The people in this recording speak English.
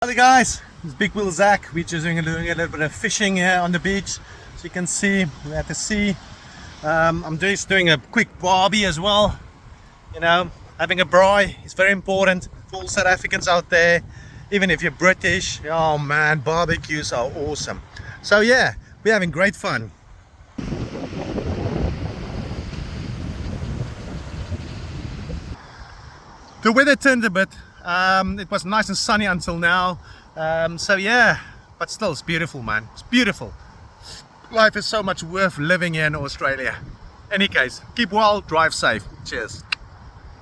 Hi guys, it's Big Wheel Zach. We're just doing a little bit of fishing here on the beach. So you can see we're at the sea. I'm just doing a quick barbie as well. You know, having a braai is very important for all South Africans out there. Even if you're British, oh man, barbecues are awesome. So yeah, we're having great fun. The weather turned a bit. It was nice and sunny until now. So yeah, but still it's beautiful, man. It's beautiful. Life is so much worth living here in Australia. Any case, keep well, drive safe. Cheers.